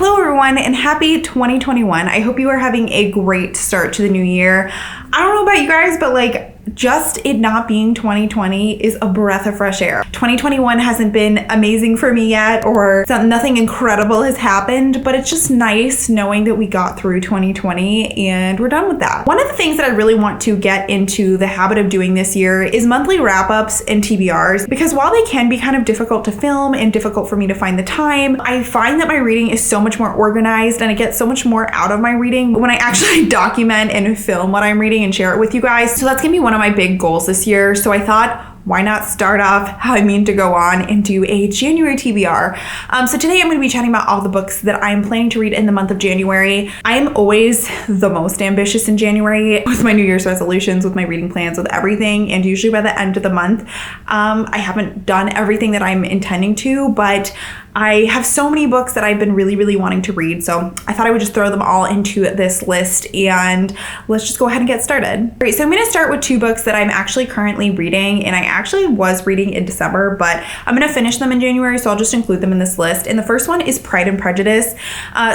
Hello everyone and happy 2021. I hope you are having a great start to the new year. I don't know about you guys, but just it not being 2020 is a breath of fresh air. 2021 hasn't been amazing for me yet, or nothing incredible has happened, but it's just nice knowing that we got through 2020 and we're done with that. One of the things that I really want to get into the habit of doing this year is monthly wrap-ups and TBRs, because while they can be kind of difficult to film and difficult for me to find the time, I find that my reading is so much more organized and I get so much more out of my reading when I actually document and film what I'm reading and share it with you guys. So that's gonna be one of my big goals this year. So I thought, why not start off how I mean to go on and do a January TBR. So today I'm going to be chatting about all the books that I'm planning to read in the month of January. I am always the most ambitious in January with my New Year's resolutions, with my reading plans, with everything. And usually by the end of the month, I haven't done everything that I'm intending to, but I have so many books that I've been really wanting to read. So I thought I would just throw them all into this list and let's just go ahead and get started. All right, so I'm going to start with two books that I'm actually currently reading, and I actually was reading in December, but I'm going to finish them in January, so I'll just include them in this list. And the first one is Pride and Prejudice.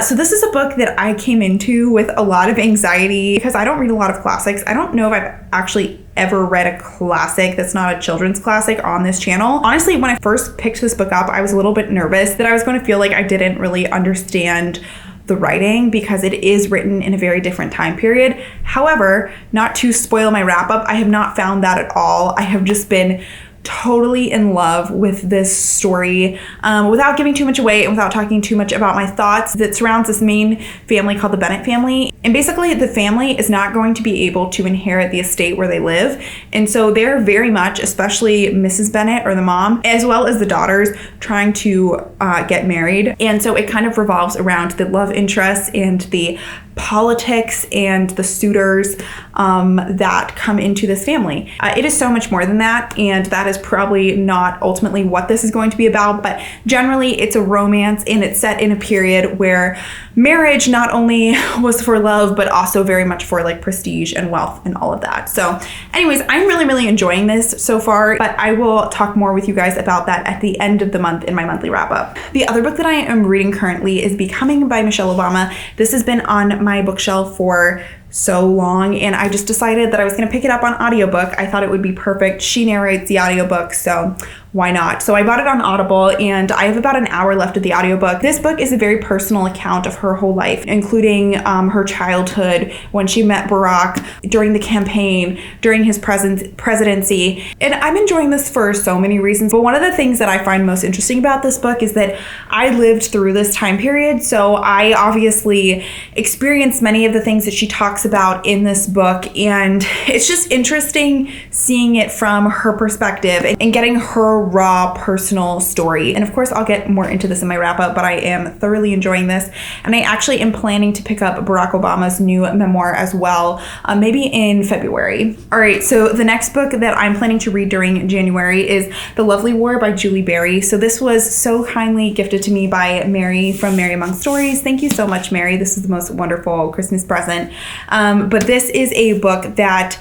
So this is a book that I came into with a lot of anxiety because I don't read a lot of classics. I don't know if I've actually ever read a classic that's not a children's classic on this channel. Honestly, when I first picked this book up, I was a little bit nervous that I was going to feel like I didn't really understand the writing because it is written in a very different time period. However, not to spoil my wrap up, I have not found that at all. I have just been totally in love with this story without giving too much away and without talking too much about my thoughts that surrounds this main family called the Bennett family. And basically the family is not going to be able to inherit the estate where they live. And so they're very much, especially Mrs. Bennett or the mom, as well as the daughters, trying to get married. And so it kind of revolves around the love interests and the politics and the suitors that come into this family. It is so much more than that, and that is probably not ultimately what this is going to be about, but generally it's a romance and it's set in a period where marriage not only was for love, but also very much for prestige and wealth and all of that. So anyways, I'm really enjoying this so far, but I will talk more with you guys about that at the end of the month in my monthly wrap up. The other book that I am reading currently is Becoming by Michelle Obama. This has been on my bookshelf for so long, and I just decided that I was going to pick it up on audiobook. I thought it would be perfect. She narrates the audiobook, so why not? So I bought it on Audible, and I have about an hour left of the audiobook. This book is a very personal account of her whole life, including her childhood, when she met Barack, during the campaign, during his presidency. And I'm enjoying this for so many reasons. But one of the things that I find most interesting about this book is that I lived through this time period. So I obviously experienced many of the things that she talks about in this book. And it's just interesting seeing it from her perspective and getting her raw personal story. And of course, I'll get more into this in my wrap up, but I am thoroughly enjoying this. And I actually am planning to pick up Barack Obama's new memoir as well, maybe in February. All right, so the next book that I'm planning to read during January is The Lovely War by Julie Berry. So this was so kindly gifted to me by Mary from Mary Among Stories. Thank you so much, Mary. This is the most wonderful Christmas present. But this is a book that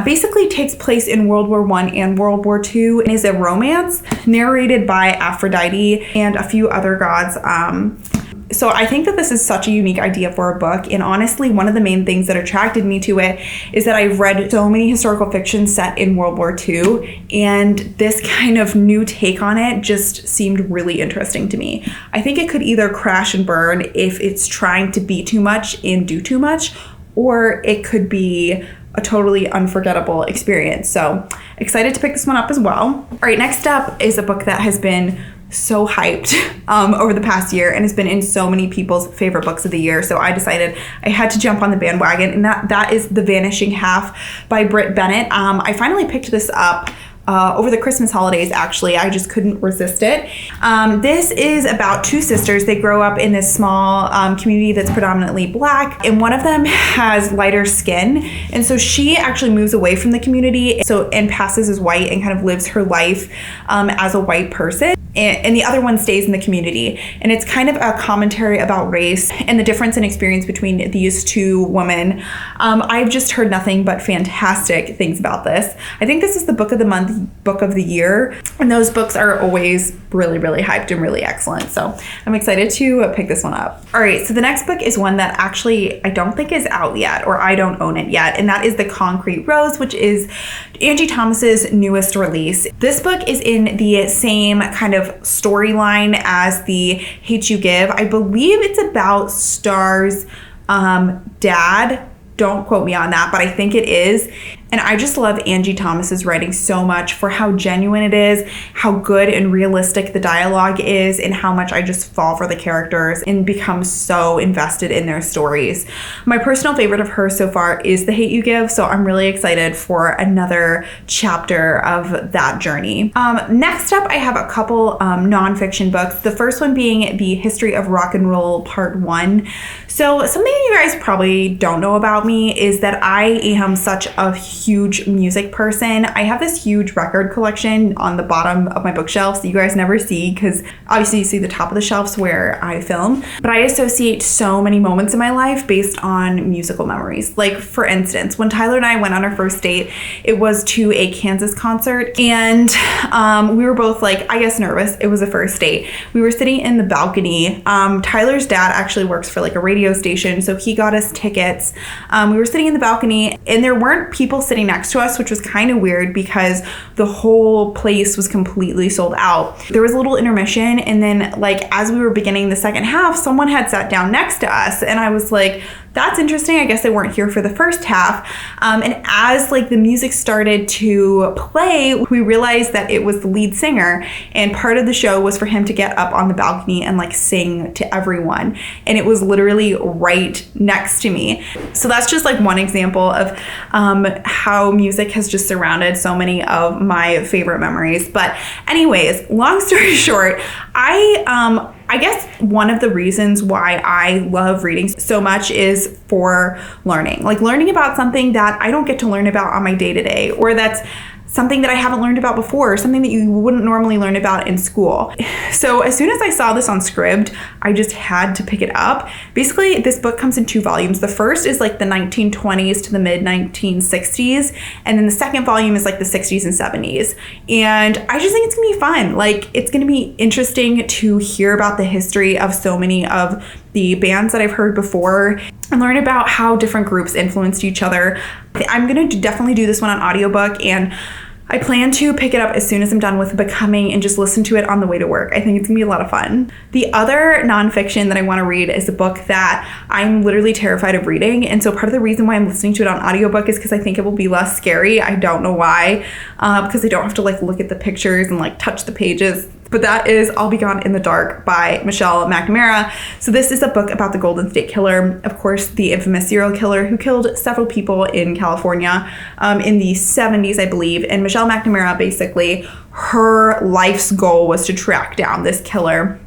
basically takes place in World War I and World War II and is a romance narrated by Aphrodite and a few other gods. So I think that this is such a unique idea for a book. And honestly, one of the main things that attracted me to it is that I've read so many historical fiction set in World War II, and this kind of new take on it just seemed really interesting to me. I think it could either crash and burn if it's trying to be too much and do too much, or it could be a totally unforgettable experience. So excited to pick this one up as well. All right, next up is a book that has been so hyped over the past year and has been in so many people's favorite books of the year. So I decided I had to jump on the bandwagon, and that is The Vanishing Half by Bennett. I finally picked this up over the Christmas holidays, actually. I just couldn't resist it. This is about two sisters. They grow up in this small community that's predominantly Black, and one of them has lighter skin. And so she actually moves away from the community and passes as white and kind of lives her life as a white person. and the other one stays in the community. And it's kind of a commentary about race and the difference in experience between these two women. I've just heard nothing but fantastic things about this. I think this is the book of the month, book of the year, and those books are always really, really hyped and really excellent. So I'm excited to pick this one up. All right, so the next book is one that actually I don't think is out yet, or I don't own it yet, and that is The Concrete Rose, which is Angie Thomas's newest release. This book is in the same kind of storyline as the Hate You Give. I believe it's about Star's dad. Don't quote me on that, but I think it is. And I just love Angie Thomas's writing so much for how genuine it is, how good and realistic the dialogue is, and how much I just fall for the characters and become so invested in their stories. My personal favorite of hers so far is The Hate You Give, so I'm really excited for another chapter of that journey. Next up, I have a couple nonfiction books. The first one being The History of Rock and Roll Part 1. So something you guys probably don't know about me is that I am such a huge music person. I have this huge record collection on the bottom of my bookshelf that you guys never see, because obviously you see the top of the shelves where I film, but I associate so many moments in my life based on musical memories. Like, for instance, when Tyler and I went on our first date, it was to a Kansas concert, and we were both like, I guess, nervous. It was a first date. We were sitting in the balcony. Tyler's dad actually works for like a radio station, so he got us tickets. We were sitting in the balcony, and there weren't people sitting next to us, which was kind of weird because the whole place was completely sold out. There was a little intermission, and then like as we were beginning the second half, someone had sat down next to us, and I was like, that's interesting. I guess they weren't here for the first half. And as like the music started to play, we realized that it was the lead singer, and part of the show was for him to get up on the balcony and like sing to everyone. And it was literally right next to me. So that's just like one example of how music has just surrounded so many of my favorite memories. But anyways, long story short, I guess one of the reasons why I love reading so much is for learning. Like learning about something that I don't get to learn about on my day-to-day, or that's something that I haven't learned about before, or something that you wouldn't normally learn about in school. So as soon as I saw this on Scribd, I just had to pick it up. Basically, this book comes in 2 volumes. The first is like the 1920s to the mid 1960s, and then the second volume is like the 60s and 70s. And I just think it's gonna be fun. Like, it's gonna be interesting to hear about the history of so many of the bands that I've heard before and learn about how different groups influenced each other. I'm gonna definitely do this one on audiobook, and I plan to pick it up as soon as I'm done with Becoming and just listen to it on the way to work. I think it's gonna be a lot of fun. The other nonfiction that I wanna read is a book that I'm literally terrified of reading. And so part of the reason why I'm listening to it on audiobook is because I think it will be less scary. I don't know why, because I don't have to like look at the pictures and like touch the pages. But that is I'll Be Gone in the Dark by Michelle McNamara. So this is a book about the Golden State Killer, of course, the infamous serial killer who killed several people in California in the 70s, I believe. And Michelle McNamara, basically, her life's goal was to track down this killer.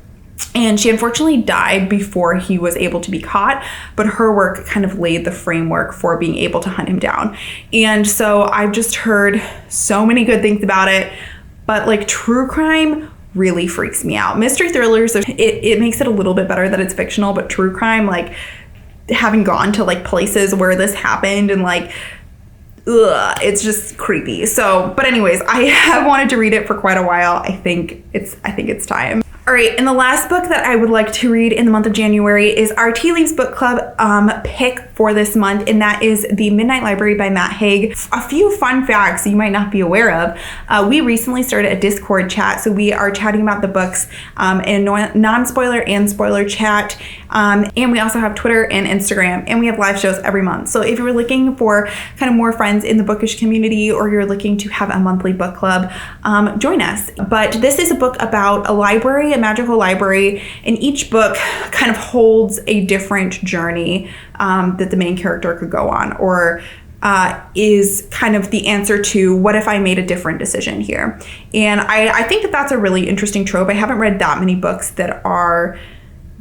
And she unfortunately died before he was able to be caught, but her work kind of laid the framework for being able to hunt him down. And so I've just heard so many good things about it, but like true crime really freaks me out. Mystery thrillers, it makes it a little bit better that it's fictional, but true crime, like having gone to like places where this happened and like, it's just creepy. So, but anyways, I have wanted to read it for quite a while. I think it's time. All right, and the last book that I would like to read in the month of January is our Tea Leaves Book Club pick for this month, and that is The Midnight Library by Matt Haig. A few fun facts you might not be aware of. We recently started a Discord chat, so we are chatting about the books in non-spoiler and spoiler chat. And we also have Twitter and Instagram, and we have live shows every month. So if you're looking for kind of more friends in the bookish community, or you're looking to have a monthly book club, join us. But this is a book about a library, a magical library, and each book kind of holds a different journey that the main character could go on, or is kind of the answer to what if I made a different decision here. And I think that that's a really interesting trope. I haven't read that many books that are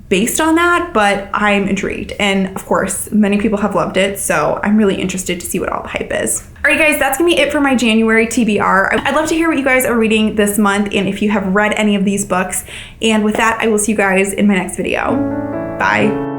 based on that, but I'm intrigued. And of course, many people have loved it, so I'm really interested to see what all the hype is. Alright guys, that's gonna be it for my January TBR. I'd love to hear what you guys are reading this month and if you have read any of these books. And with that, I will see you guys in my next video. Bye.